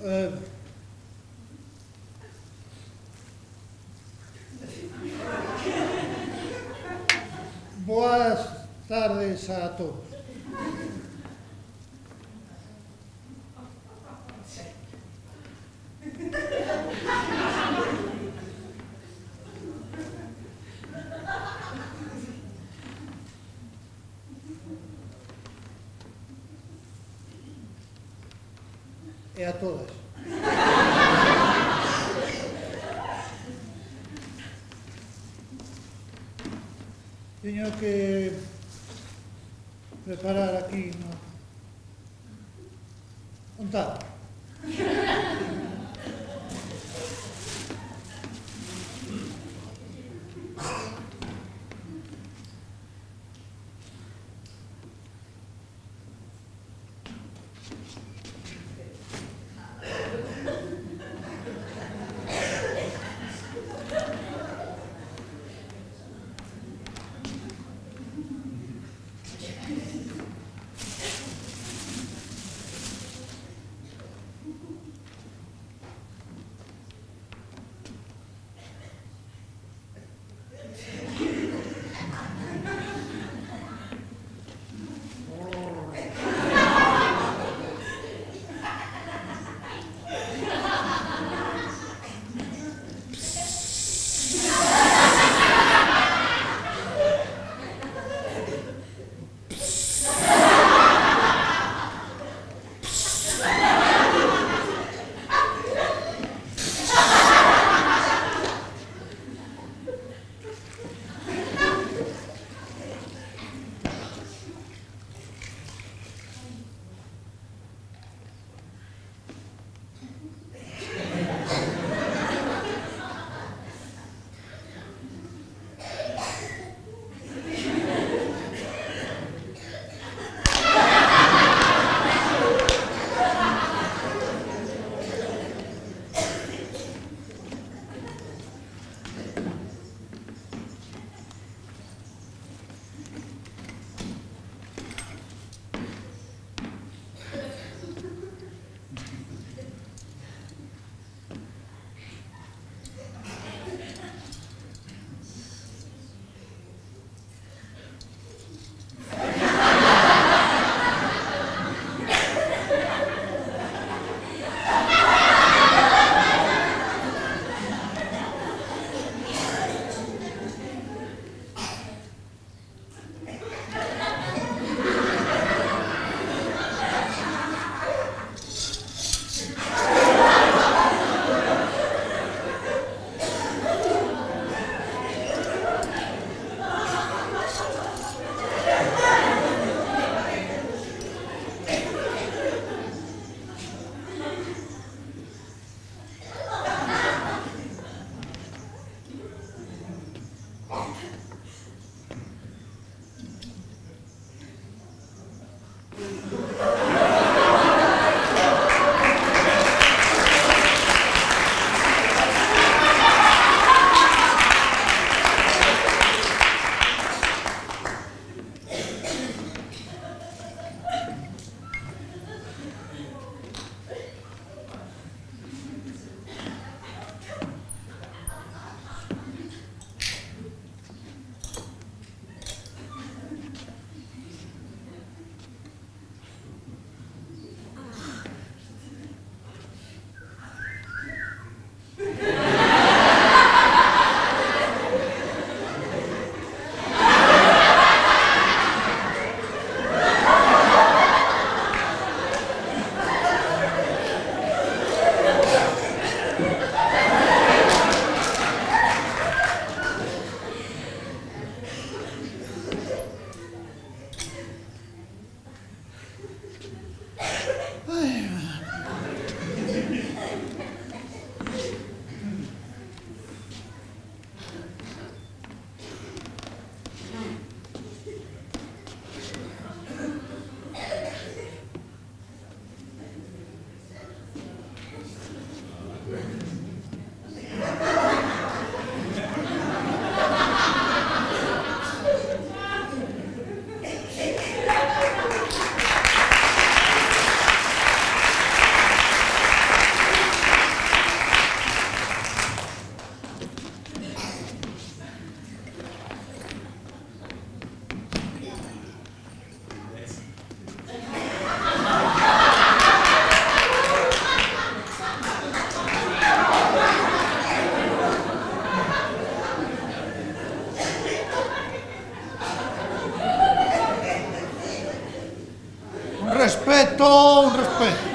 Eh, Boas tardes a todos. E a todas. Teño que preparar aquí, no? Onta? respeto, un respeto.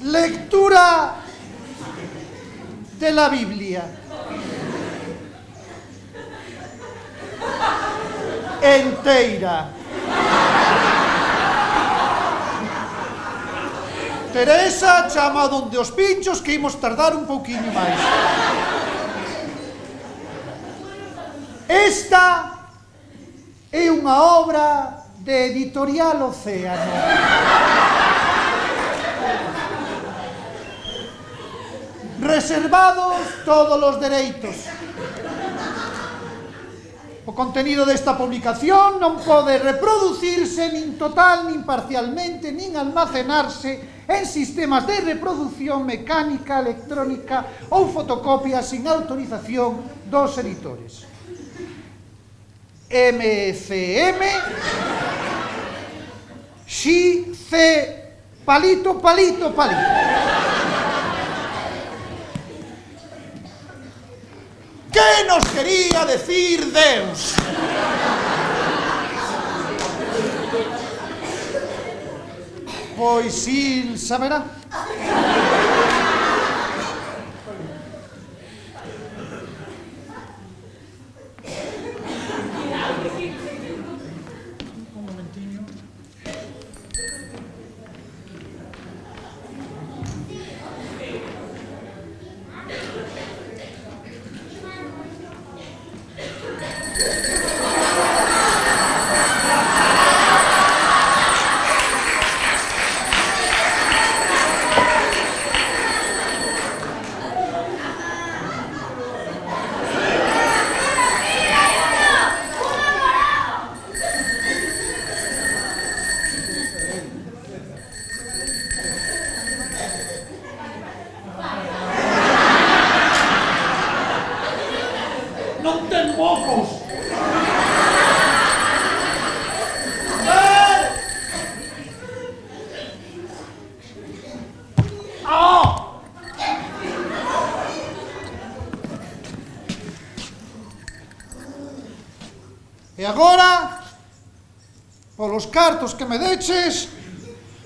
Lectura de la Biblia. Enteira. Teresa, chama donde os pinchos que imos tardar un pouquiño máis. Esta é unha obra de Editorial Océano. Reservados todos os dereitos. O contenido desta publicación non pode reproducirse nin total, nin parcialmente, nin almacenarse en sistemas de reproducción mecánica, electrónica ou fotocopia sin autorización dos editores. MCM XC palito, palito, palito. ¿Qué nos quería decir Deus? Pois il saberá. Un momentiño. Non ten mocos. E agora, polos cartos que me deches,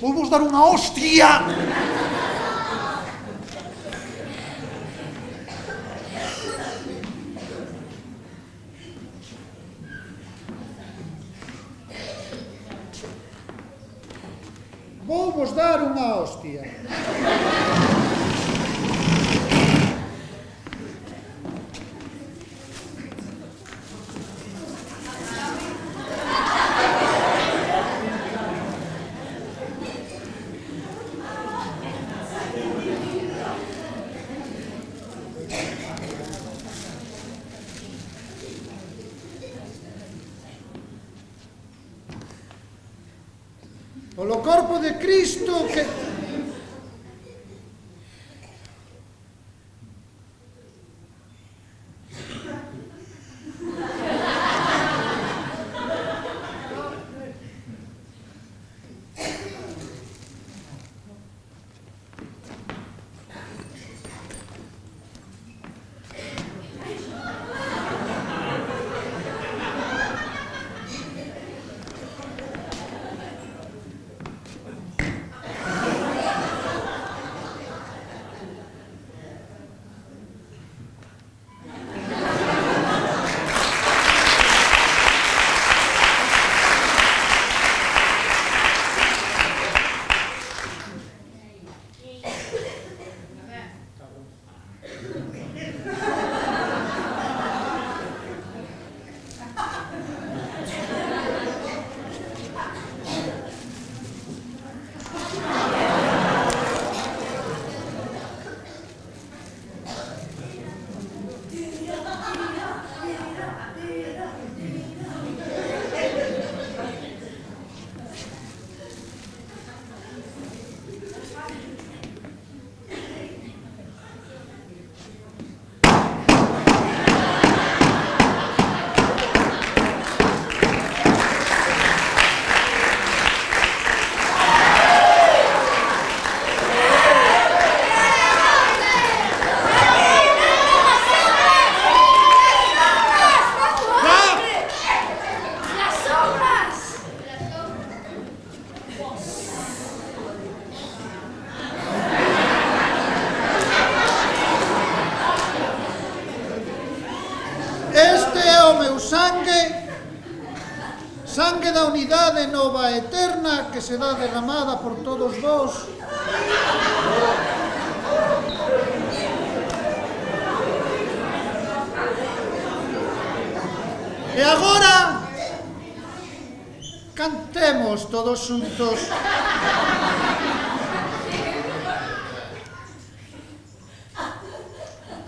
vou vos dar unha hostia. Vou vos dar unha hostia. Polo corpo de Cristo que... Sangue da unidade nova e eterna que se dá derramada por todos vós. E agora cantemos todos xuntos.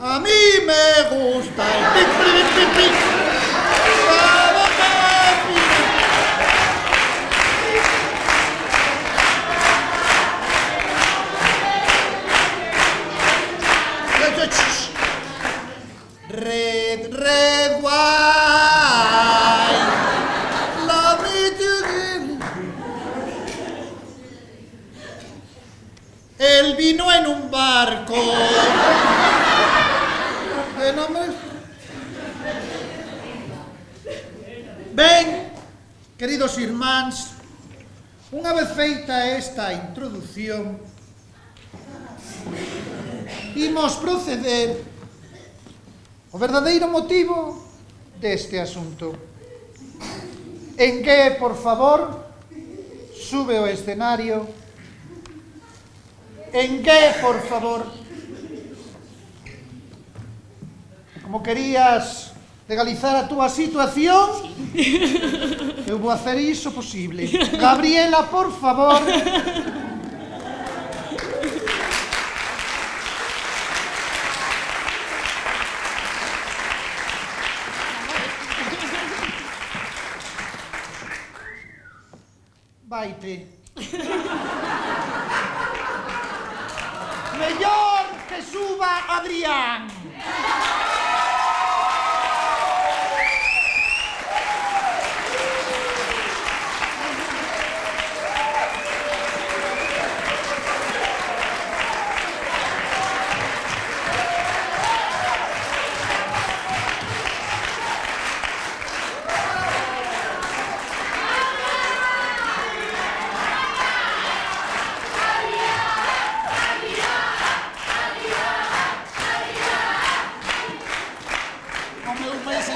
A mí me gusta el pic, pic, pic, pic. Red, red wine, love me together. Él vino en un barco de nombre... Ben, queridos irmáns, unha vez feita esta introdución, imos proceder o verdadeiro motivo deste asunto. En que, por favor, sube ao escenario. En que, por favor, como querías legalizar a túa situación, eu vou hacer iso posible. Gabriela, por favor. Vaite. Mellor que suba Adrián.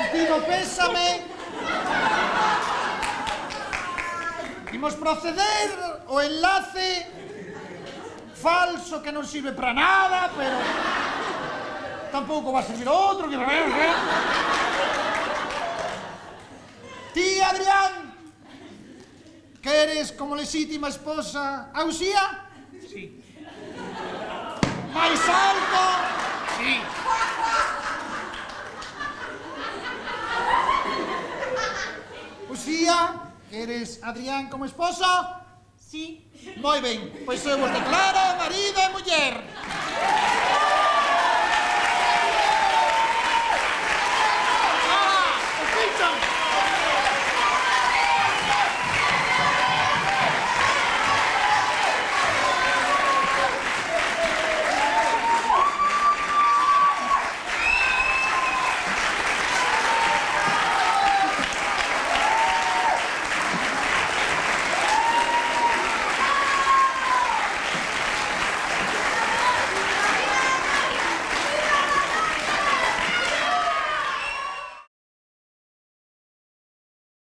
sentido pésame. Imos proceder o enlace falso que non sirve para nada, pero tampouco va a servir outro. Ti, Adrián, queres como lexítima esposa a Uxía? Sí. Máis alto? Sí. Uxía, queres Adrián como esposa? Sí. Moi ben, pois eu vos declaro marido e muller.